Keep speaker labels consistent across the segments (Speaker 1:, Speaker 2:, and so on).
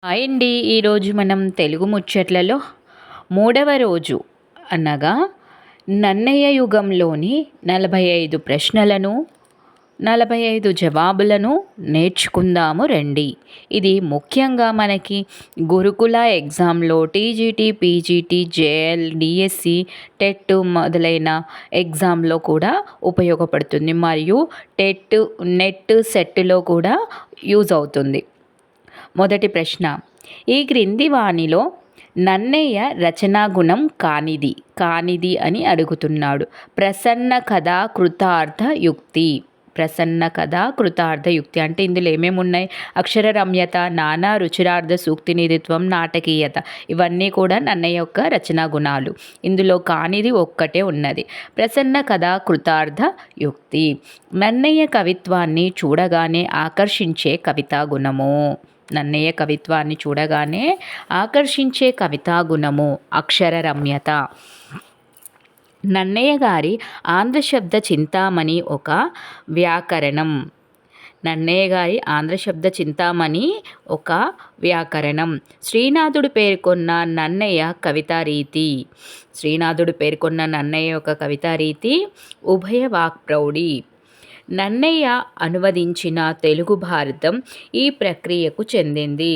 Speaker 1: Hi అండి. ఈరోజు మనం తెలుగు ముచ్చట్లలో మూడవ రోజు అనగా నన్నయ్య యుగంలోని 45 ప్రశ్నలను 45 జవాబులను నేర్చుకుందాము రండి. ఇది ముఖ్యంగా మనకి గురుకుల ఎగ్జామ్లో TGT, PGT, JL, DSC, TET మొదలైన ఎగ్జామ్లో కూడా ఉపయోగపడుతుంది మరియు టెట్, నెట్, సెట్లో కూడా యూజ్ అవుతుంది. మొదటి ప్రశ్న, ఈ క్రింది వానిలో నన్నయ్య రచనా గుణం కానిది అని అడుగుతున్నాడు. ప్రసన్న కథ కృతార్థ యుక్తి అంటే ఇందులో ఏమేమి ఉన్నాయి? అక్షర రమ్యత, నానా రుచిరార్థ సూక్తి నిధిత్వం, నాటకీయత, ఇవన్నీ కూడా నన్నయ్య యొక్క రచనా గుణాలు. ఇందులో కానిది ఒక్కటే ఉన్నది, ప్రసన్న కథ కృతార్థ యుక్తి. నన్నయ్య కవిత్వాన్ని చూడగానే ఆకర్షించే కవితా గుణము. నన్నయ్య కవిత్వాన్ని చూడగానే ఆకర్షించే కవితా గుణము అక్షర రమ్యత. నన్నయ్య గారి ఆంధ్ర శబ్ద చింతామణి ఒక వ్యాకరణం. నన్నయ్య గారి ఆంధ్ర శబ్ద చింతామణి ఒక వ్యాకరణం. శ్రీనాథుడు పేర్కొన్న నన్నయ్య యొక్క కవితా రీతి ఉభయ వాక్ప్రౌఢి. నన్నయ్య అనువదించిన తెలుగు భారతం ఈ ప్రక్రియకు చెందింది.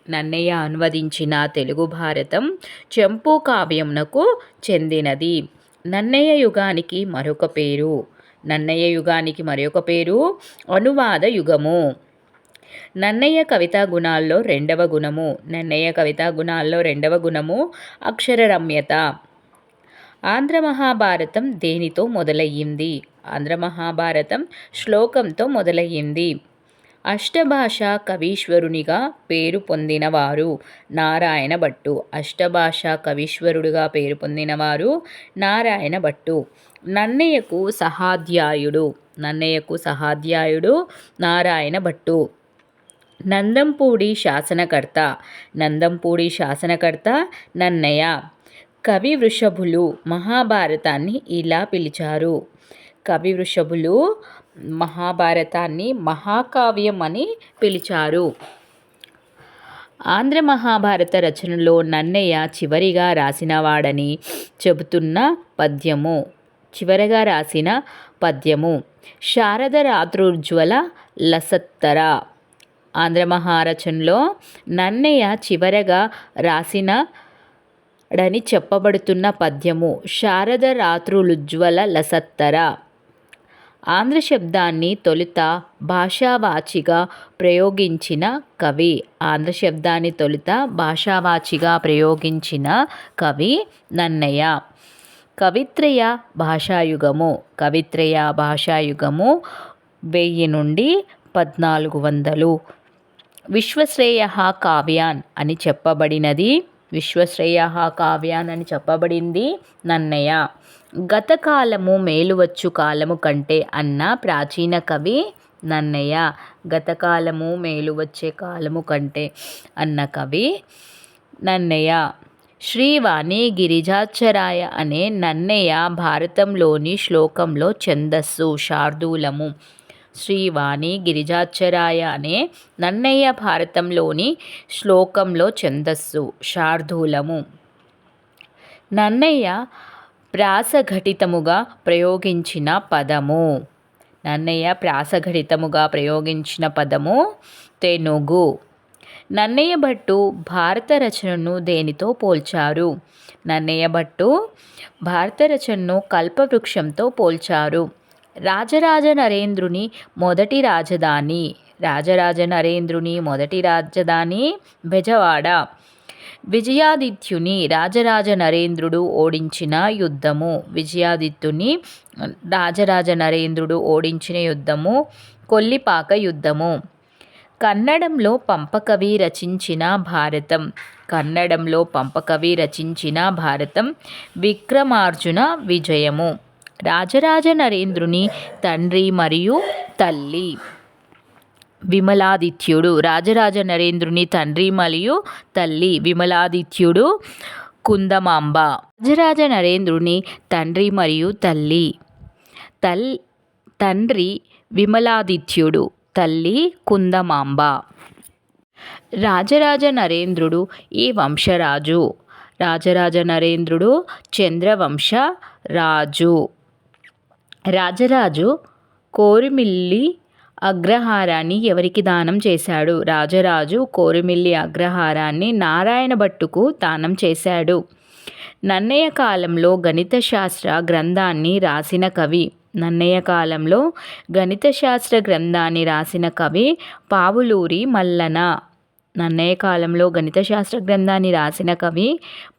Speaker 1: నన్నయ్య అనువదించిన తెలుగు భారతం చెంపు కావ్యమునకు చెందినది. నన్నయ్య యుగానికి మరొక పేరు అనువాద యుగము. నన్నయ్య కవితా గుణాల్లో రెండవ గుణము అక్షర రమ్యత. ఆంధ్ర మహాభారతం దేనితో మొదలయ్యింది? ఆంధ్ర మహాభారతం శ్లోకంతో మొదలయ్యింది. అష్టభాషా కవీశ్వరునిగా పేరు పొందినవారు నారాయణ భట్టు. నన్నయ్యకు సహాధ్యాయుడు నారాయణ భట్టు. నందంపూడి శాసనకర్త నన్నయ్య. కవి వృషభులు మహాభారతాన్ని ఇలా పిలిచారు. మహాకావ్యం అని పిలిచారు. ఆంధ్ర మహాభారత రచనలో నన్నయ్య చివరిగా రాసిన పద్యము శారద రాత్రుజ్వల లసత్తర. ఆంధ్ర మహారచనలో నన్నయ్య చివరగా రాసినడని చెప్పబడుతున్న పద్యము శారద రాత్రులుజ్వల లసత్తర. ఆంధ్ర శబ్దాన్ని తొలుత భాషావాచిగా ప్రయోగించిన కవి నన్నయ్య. కవిత్రయ భాషాయుగము 1000 నుండి 1400. విశ్వశ్రేయః కావ్యాన్ అని చెప్పబడింది నన్నయ్య. గతకాలము మేలువచ్చు కాలము కంటే అన్న ప్రాచీన కవి నన్నయ్య. గతకాలము మేలువచ్చే కాలము కంటే అన్న కవి నన్నయ్య. శ్రీవాణి గిరిజాచరాయ అనే నన్నయ్య భారతంలోని శ్లోకంలో ఛందస్సు శార్దూలము. శ్రీవాణి గిరిజాచరాయ అనే నన్నయ్య భారతంలోని శ్లోకంలో ఛందస్సు శార్దూలము. నన్నయ్య ప్రాసఘటితముగా ప్రయోగించిన పదము తెనుగు. నన్నయ్య భట్టు భారత రచనను దేనితో పోల్చారు? నన్నయ్య భట్టు భారత రచనను కల్పవృక్షంతో పోల్చారు. రాజరాజ నరేంద్రుని మొదటి రాజధాని బెజవాడ. విజయాదిత్యుని రాజరాజ నరేంద్రుడు ఓడించిన యుద్ధము కొల్లిపాక యుద్ధము. కన్నడంలో పంపకవి రచించిన భారతం విక్రమార్జున విజయము. రాజరాజ నరేంద్రుని తండ్రి మరియు తల్లి విమలాదిత్యుడు. కుందమాంబ. రాజరాజ నరేంద్రుని తండ్రి మరియు తండ్రి విమలాదిత్యుడు, తల్లి కుందమాంబ. రాజరాజ నరేంద్రుడు ఈ వంశరాజు. రాజరాజ నరేంద్రుడు చంద్రవంశ రాజు. రాజరాజు కోరిమిల్లి అగ్రహారాన్ని ఎవరికి దానం చేశాడు? రాజరాజు కోరిమిల్లి అగ్రహారాన్ని నారాయణ భట్టుకు దానం చేశాడు. నన్నయ్య కాలంలో గణిత శాస్త్ర గ్రంథాన్ని రాసిన కవి. నన్నయ్య కాలంలో గణిత శాస్త్ర గ్రంథాన్ని రాసిన కవి పావులూరి మల్లన. నన్నయ్య కాలంలో గణిత శాస్త్ర గ్రంథాన్ని రాసిన కవి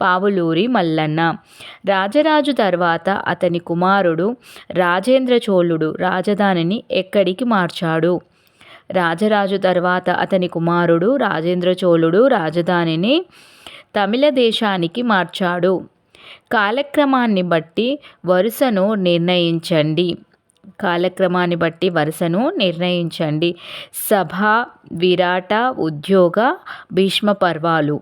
Speaker 1: పావులూరి మల్లన్న. రాజరాజు తర్వాత అతని కుమారుడు రాజేంద్ర చోళుడు రాజధానిని ఎక్కడికి మార్చాడు? రాజరాజు తర్వాత అతని కుమారుడు రాజేంద్ర చోళుడు రాజధానిని తమిళ దేశానికి మార్చాడు. కాలక్రమాన్ని బట్టి వరుసను నిర్ణయించండి. కాలక్రమాన్ని బట్టి వరుసను నిర్ణయించండి. సభ, విరాట, ఉద్యోగ, భీష్మ పర్వాలు.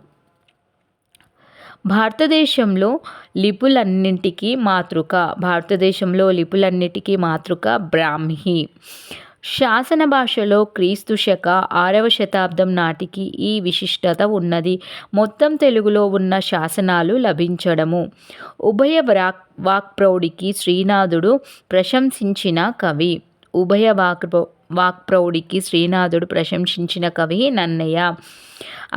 Speaker 1: భారతదేశంలో లిపులన్నింటికీ మాతృక. భారతదేశంలో లిపులన్నిటికీ మాతృక బ్రాహ్మి. శాసన భాషలో క్రీస్తు శక 6వ శతాబ్దం నాటికి ఈ విశిష్టత ఉన్నది. మొత్తం తెలుగులో ఉన్న శాసనాలు లభించడము. ఉభయ వాక్ప్రౌఢికి శ్రీనాథుడు ప్రశంసించిన కవి. ఉభయ వాక్ప్రౌఢికి శ్రీనాథుడు ప్రశంసించిన కవి నన్నయ్య.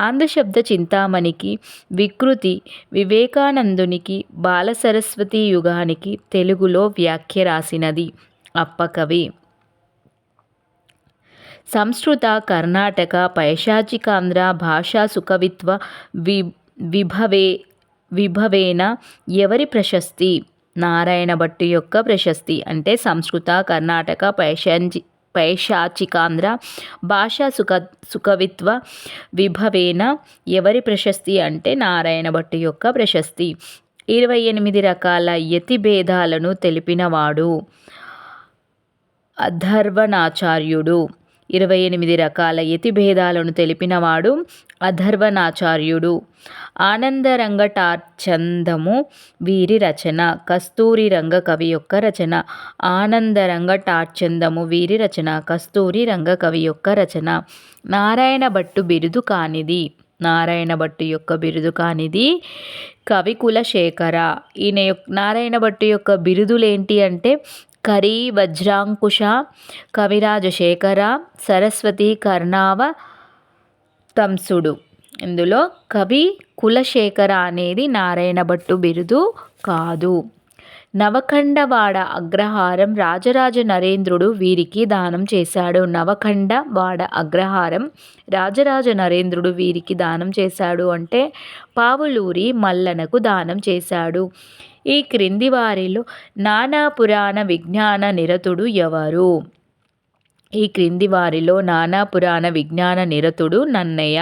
Speaker 1: ఆంధ్రశబ్ద చింతామణికి, వికృతి, వివేకానందునికి, బాలసరస్వతి యుగానికి తెలుగులో వ్యాఖ్య రాసినది అప్పకవి. సంస్కృత, కర్ణాటక, పైశాచికాంధ్ర భాషా సుకవిత్వ విభవేన ఎవరి ప్రశస్తి? నారాయణ భట్టు యొక్క ప్రశస్తి. అంటే సంస్కృత, కర్ణాటక, పైశాచికాంధ్ర భాషా సుకవిత్వ విభవేన ఎవరి ప్రశస్తి అంటే నారాయణ భట్టు యొక్క ప్రశస్తి. 28 రకాల యతిభేదాలను తెలిపినవాడు అధర్వణాచార్యుడు. 28 రకాల యతిభేదాలను తెలిపినవాడు అధర్వణాచార్యుడు. ఆనందరంగటార్చందము వీరి రచన. కస్తూరి రంగ కవి యొక్క రచన. ఆనందరంగటార్చందము వీరి రచన. కస్తూరి రంగ కవి యొక్క రచన. నారాయణ భట్టు బిరుదు కానిది. నారాయణ భట్టు యొక్క బిరుదు కానిది కవి కులశేఖర. నారాయణ భట్టు యొక్క బిరుదులేంటి అంటే కరి, వజ్రాంకుశ, కవిరాజశేఖర, సరస్వతి, కర్ణావ తంసుడు. ఇందులో కవి కులశేఖర అనేది నారాయణ భట్టు బిరుదు కాదు. నవఖండవాడ అగ్రహారం రాజరాజ నరేంద్రుడు వీరికి దానం చేశాడు. నవఖండవాడ అగ్రహారం రాజరాజ నరేంద్రుడు వీరికి దానం చేశాడు అంటే పావులూరి మల్లనకు దానం చేశాడు. ఈ క్రింది వారిలో నానా పురాణ విజ్ఞాన నిరతుడు ఎవరు? ఈ క్రింది వారిలో నానా పురాణ విజ్ఞాన నిరతుడు నన్నయ్య.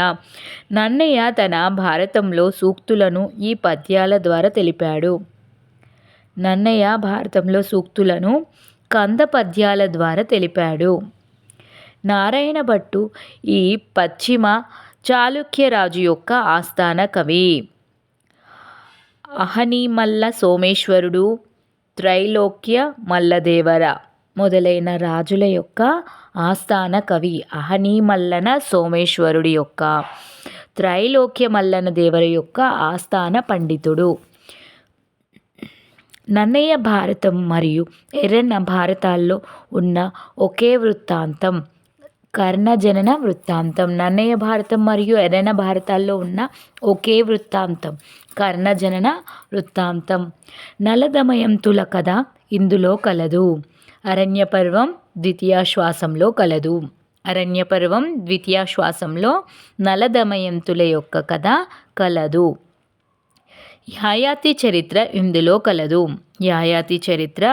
Speaker 1: నన్నయ్య తన భారతంలో సూక్తులను ఈ పద్యాల ద్వారా తెలిపాడు. నన్నయ్య భారతంలో సూక్తులను కంద పద్యాల ద్వారా తెలిపాడు. నారాయణ భట్టు ఈ పశ్చిమ చాళుక్యరాజు యొక్క ఆస్థాన కవి. అహనీమల్ల సోమేశ్వరుడు, త్రైలోక్య మల్లదేవర మొదలైన రాజుల యొక్క ఆస్థాన కవి. అహనీమల్లన సోమేశ్వరుడి యొక్క, త్రైలోక్య మల్లన దేవర యొక్క ఆస్థాన పండితుడు. నన్నయ్య భారతం మరియు ఎర్రన్న భారతాల్లో ఉన్న ఒకే వృత్తాంతం కర్ణజనన వృత్తాంతం. నన్నయ్య భారతం మరియు ఎర్రన్న భారతాల్లో ఉన్న ఒకే వృత్తాంతం కర్ణజనన వృత్తాంతం. నలదమయంతుల కథ ఇందులో కలదు. అరణ్యపర్వం ద్వితీయాశ్వాసంలో కలదు. అరణ్యపర్వం ద్వితీయాశ్వాసంలో నలదమయంతుల యొక్క కథ కలదు. యయాతి చరిత్ర ఇందులో కలదు. యయాతి చరిత్ర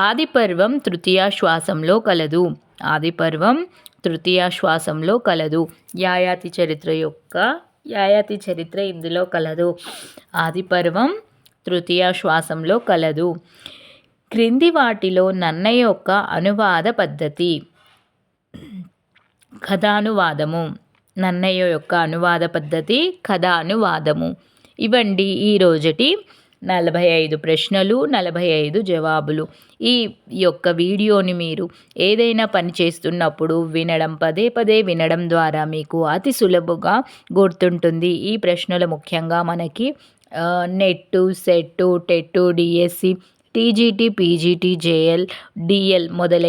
Speaker 1: ఆదిపర్వం తృతీయాశ్వాసంలో కలదు. ఆదిపర్వం తృతీయాశ్వాసంలో కలదు. యయాతి చరిత్ర ఇందులో కలదు. ఆదిపర్వం తృతీయాశ్వాసంలో కలదు. క్రింది వాటిలో నన్నయ్య యొక్క అనువాద పద్ధతి. కథానువాదము. నన్నయ్య యొక్క అనువాద పద్ధతి కథానువాదము. ఇవండి ఈరోజటి 45 ప్రశ్నలు, 45 జవాబులు. ఈ యొక్క వీడియోని మీరు ఏదైనా పని చేస్తున్నప్పుడు వినడం, పదే పదే వినడం ద్వారా మీకు అతి సులభంగా గుర్తుంటుంది. ఈ ప్రశ్నలు ముఖ్యంగా మనకి net, set, TET, DSC, TGT, PGT, JL, DL మొదలైన